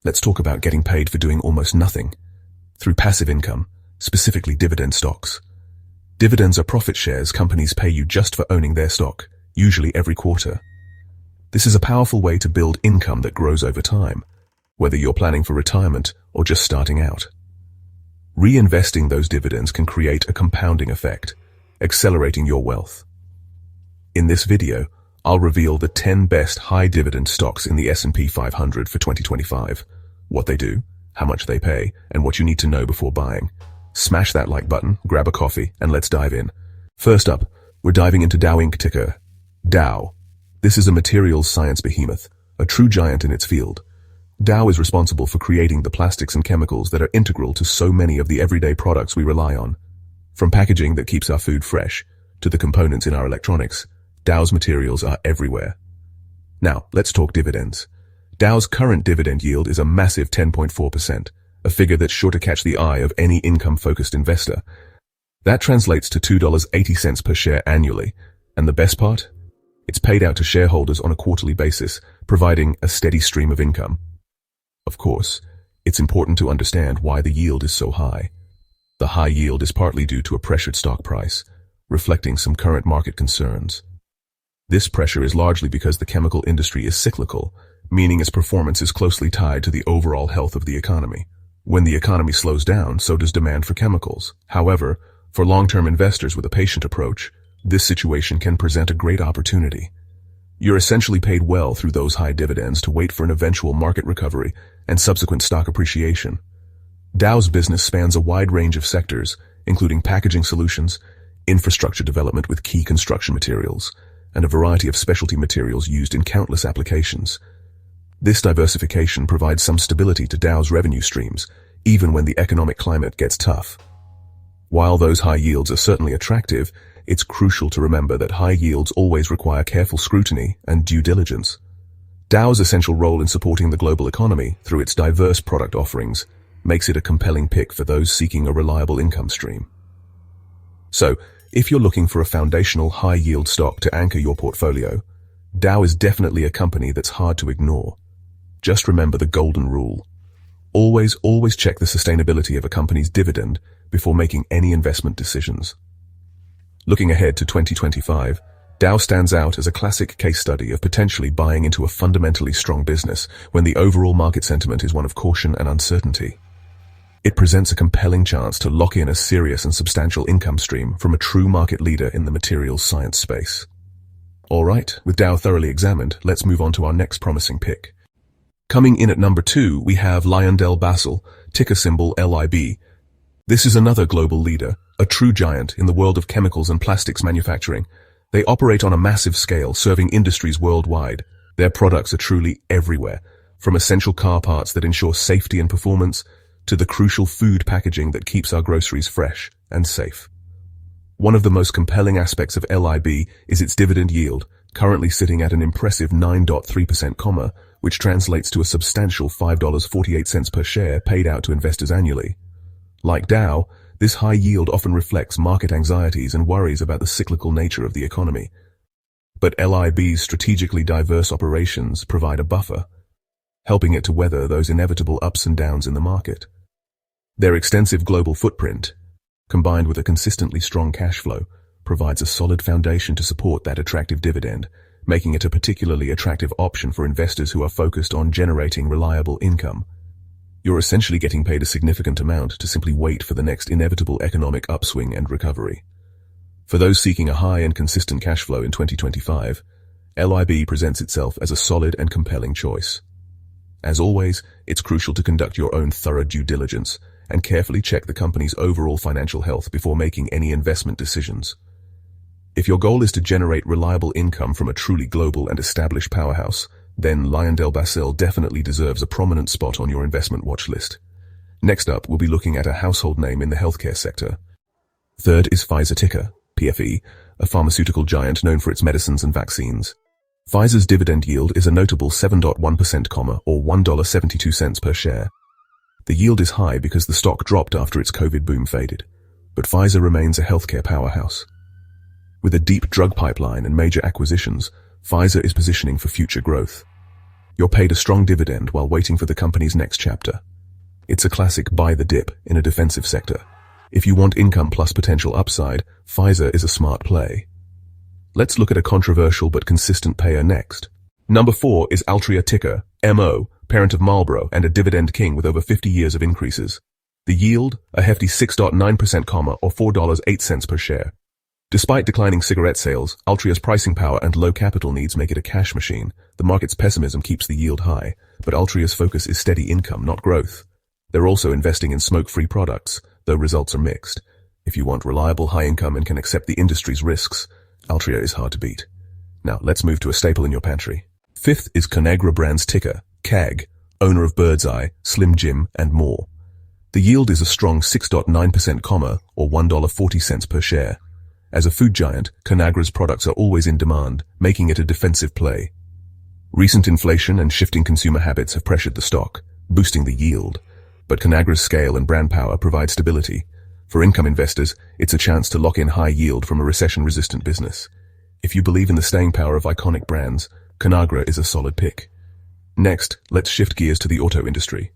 Let's talk about getting paid for doing almost nothing. Through passive income, specifically dividend stocks. Dividends are profit shares companies pay you just for owning their stock, usually every quarter. This is a powerful way to build income that grows over time, whether you're planning for retirement or just starting out. Reinvesting those dividends can create a compounding effect, accelerating your wealth. In this video, I'll reveal the 10 best high-dividend stocks in the S&P 500 for 2025, what they do, how much they pay, and what you need to know before buying. Smash that like button, grab a coffee, and let's dive in. First up, we're diving into Dow Inc. ticker, Dow. This is a materials science behemoth, a true giant in its field. Dow is responsible for creating the plastics and chemicals that are integral to so many of the everyday products we rely on. From packaging that keeps our food fresh, to the components in our electronics, Dow's materials are everywhere. Now, let's talk dividends. Dow's current dividend yield is a massive 10.4%, a figure that's sure to catch the eye of any income-focused investor. That translates to $2.80 per share annually, and the best part? It's paid out to shareholders on a quarterly basis, providing a steady stream of income. Of course, it's important to understand why the yield is so high. The high yield is partly due to a pressured stock price, reflecting some current market concerns. This pressure is largely because the chemical industry is cyclical, meaning its performance is closely tied to the overall health of the economy. When the economy slows down, so does demand for chemicals. However, for long-term investors with a patient approach, this situation can present a great opportunity. You're essentially paid well through those high dividends to wait for an eventual market recovery and subsequent stock appreciation. Dow's business spans a wide range of sectors, including packaging solutions, infrastructure development with key construction materials, and a variety of specialty materials used in countless applications. This diversification provides some stability to Dow's revenue streams, even when the economic climate gets tough. While those high yields are certainly attractive, it's crucial to remember that high yields always require careful scrutiny and due diligence. Dow's essential role in supporting the global economy through its diverse product offerings makes it a compelling pick for those seeking a reliable income stream. So, if you're looking for a foundational high-yield stock to anchor your portfolio, Dow is definitely a company that's hard to ignore. Just remember the golden rule. Always check the sustainability of a company's dividend before making any investment decisions. Looking ahead to 2025, Dow stands out as a classic case study of potentially buying into a fundamentally strong business when the overall market sentiment is one of caution and uncertainty. It presents a compelling chance to lock in a serious and substantial income stream from a true market leader in the materials science space. Alright, with Dow thoroughly examined, let's move on to our next promising pick. Coming in at number 2, we have LyondellBasell, ticker symbol LIIB. This is another global leader, a true giant in the world of chemicals and plastics manufacturing. They operate on a massive scale, serving industries worldwide. Their products are truly everywhere, from essential car parts that ensure safety and performance, to the crucial food packaging that keeps our groceries fresh and safe. One of the most compelling aspects of LIIB is its dividend yield, currently sitting at an impressive 9.3%, which translates to a substantial $5.48 per share paid out to investors annually. Like Dow, this high yield often reflects market anxieties and worries about the cyclical nature of the economy. But LIIB's strategically diverse operations provide a buffer, helping it to weather those inevitable ups and downs in the market. Their extensive global footprint, combined with a consistently strong cash flow, provides a solid foundation to support that attractive dividend, making it a particularly attractive option for investors who are focused on generating reliable income. You're essentially getting paid a significant amount to simply wait for the next inevitable economic upswing and recovery. For those seeking a high and consistent cash flow in 2025, LIIB presents itself as a solid and compelling choice. As always, it's crucial to conduct your own thorough due diligence and carefully check the company's overall financial health before making any investment decisions. If your goal is to generate reliable income from a truly global and established powerhouse, then LyondellBasell definitely deserves a prominent spot on your investment watch list. Next up, we'll be looking at a household name in the healthcare sector. Third is Pfizer, ticker PFE, a pharmaceutical giant known for its medicines and vaccines. Pfizer's dividend yield is a notable 7.1%, or $1.72 per share. The yield is high because the stock dropped after its COVID boom faded, but Pfizer remains a healthcare powerhouse. With a deep drug pipeline and major acquisitions, Pfizer is positioning for future growth. You're paid a strong dividend while waiting for the company's next chapter. It's a classic buy the dip in a defensive sector. If you want income plus potential upside, Pfizer is a smart play. Let's look at a controversial but consistent payer next. Number 4 is Altria, ticker MO, parent of Marlboro and a dividend king with over 50 years of increases. The yield, a hefty 6.9%, or $4.08 per share. Despite declining cigarette sales, Altria's pricing power and low capital needs make it a cash machine. The market's pessimism keeps the yield high, but Altria's focus is steady income, not growth. They're also investing in smoke-free products, though results are mixed. If you want reliable high income and can accept the industry's risks, Altria is hard to beat. Now, let's move to a staple in your pantry. 5th is Conagra Brands, ticker CAG, owner of Birdseye, Slim Jim, and more. The yield is a strong 6.9%, or $1.40 per share. As a food giant, Conagra's products are always in demand, making it a defensive play. Recent inflation and shifting consumer habits have pressured the stock, boosting the yield. But Conagra's scale and brand power provide stability. For income investors, it's a chance to lock in high yield from a recession-resistant business. If you believe in the staying power of iconic brands, Conagra is a solid pick. Next, let's shift gears to the auto industry.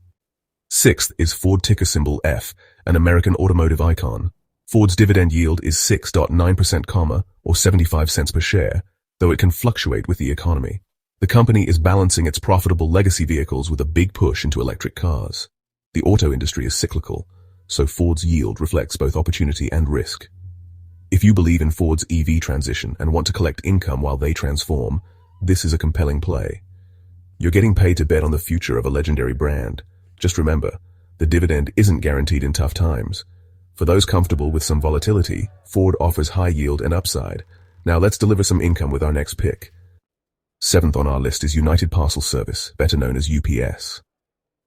6th is Ford, ticker symbol F, an American automotive icon. Ford's dividend yield is 6.9%, or 75 cents per share, though it can fluctuate with the economy. The company is balancing its profitable legacy vehicles with a big push into electric cars. The auto industry is cyclical, so Ford's yield reflects both opportunity and risk. If you believe in Ford's EV transition and want to collect income while they transform, this is a compelling play. You're getting paid to bet on the future of a legendary brand. Just remember, the dividend isn't guaranteed in tough times. For those comfortable with some volatility, Ford offers high yield and upside. Now let's deliver some income with our next pick. 7th on our list is United Parcel Service, better known as UPS.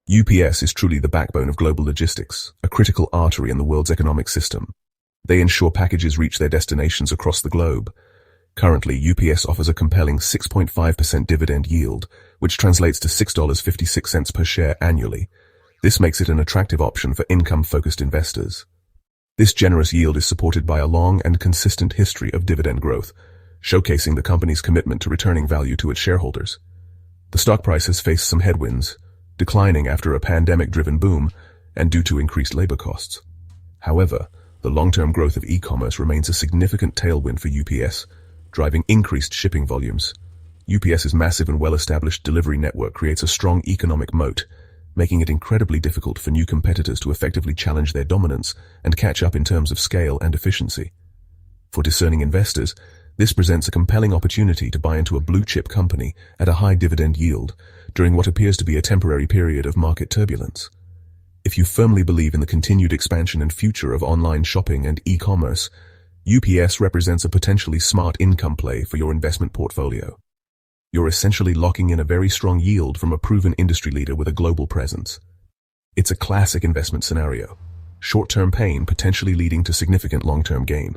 UPS is truly the backbone of global logistics, a critical artery in the world's economic system. They ensure packages reach their destinations across the globe. Currently, UPS offers a compelling 6.5% dividend yield, which translates to $6.56 per share annually. This makes it an attractive option for income-focused investors. This generous yield is supported by a long and consistent history of dividend growth, showcasing the company's commitment to returning value to its shareholders. The stock price has faced some headwinds, declining after a pandemic-driven boom and due to increased labor costs. However, the long-term growth of e-commerce remains a significant tailwind for UPS, driving increased shipping volumes. UPS's massive and well-established delivery network creates a strong economic moat, making it incredibly difficult for new competitors to effectively challenge their dominance and catch up in terms of scale and efficiency. For discerning investors, this presents a compelling opportunity to buy into a blue-chip company at a high dividend yield during what appears to be a temporary period of market turbulence. If you firmly believe in the continued expansion and future of online shopping and e-commerce, UPS represents a potentially smart income play for your investment portfolio. You're essentially locking in a very strong yield from a proven industry leader with a global presence. It's a classic investment scenario, short-term pain potentially leading to significant long-term gain.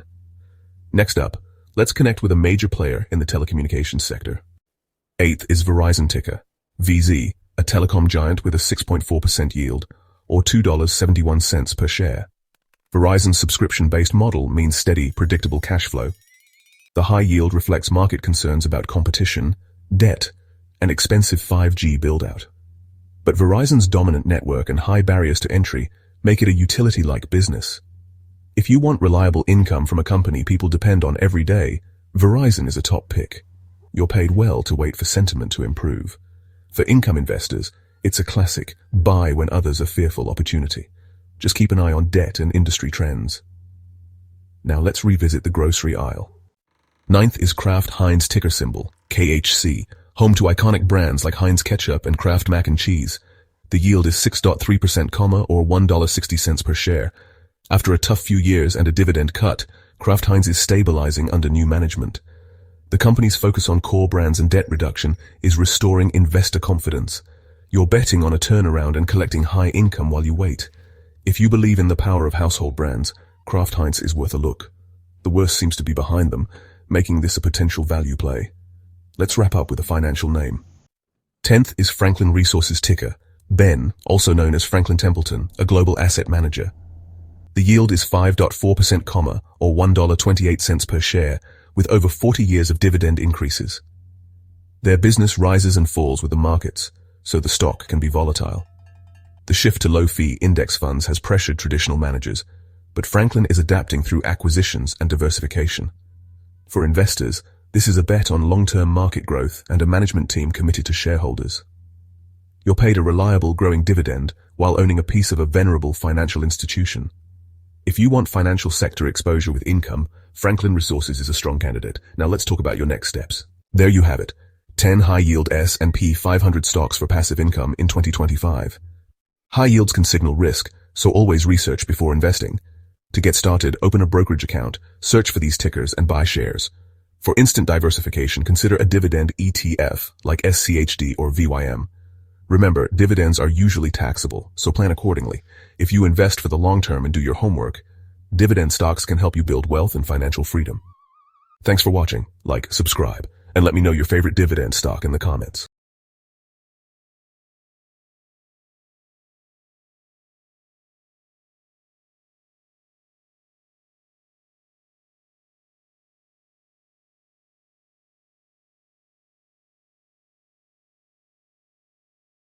Next up, let's connect with a major player in the telecommunications sector. 8th is Verizon, ticker VZ, a telecom giant with a 6.4% yield, or $2.71 per share. Verizon's subscription-based model means steady, predictable cash flow. The high yield reflects market concerns about competition, debt, and expensive 5G build-out. But Verizon's dominant network and high barriers to entry make it a utility-like business. If you want reliable income from a company people depend on every day, Verizon is a top pick. You're paid well to wait for sentiment to improve. For income investors, it's a classic buy when others are fearful opportunity. Just keep an eye on debt and industry trends. Now let's revisit the grocery aisle. 9th is Kraft Heinz, ticker symbol KHC, home to iconic brands like Heinz Ketchup and Kraft Mac and Cheese. The yield is 6.3%, or $1.60 per share. After a tough few years and a dividend cut, Kraft Heinz is stabilizing under new management. The company's focus on core brands and debt reduction is restoring investor confidence. You're betting on a turnaround and collecting high income while you wait. If you believe in the power of household brands, Kraft Heinz is worth a look. The worst seems to be behind them, making this a potential value play. Let's wrap up with a financial name. 10th is Franklin Resources, ticker BEN, also known as Franklin Templeton, a global asset manager. The yield is 5.4%, or $1.28 per share, with over 40 years of dividend increases. Their business rises and falls with the markets, so the stock can be volatile. The shift to low-fee index funds has pressured traditional managers, but Franklin is adapting through acquisitions and diversification. For investors, this is a bet on long-term market growth and a management team committed to shareholders. You're paid a reliable, growing dividend while owning a piece of a venerable financial institution. If you want financial sector exposure with income, Franklin Resources is a strong candidate. Now let's talk about your next steps. There you have it. 10 high-yield S&P 500 stocks for passive income in 2025. High yields can signal risk, so always research before investing. To get started, open a brokerage account, search for these tickers and buy shares. For instant diversification, consider a dividend ETF like SCHD or VYM. Remember, dividends are usually taxable, so plan accordingly. If you invest for the long term and do your homework, dividend stocks can help you build wealth and financial freedom. Thanks for watching. Like, subscribe, and let me know your favorite dividend stock in the comments.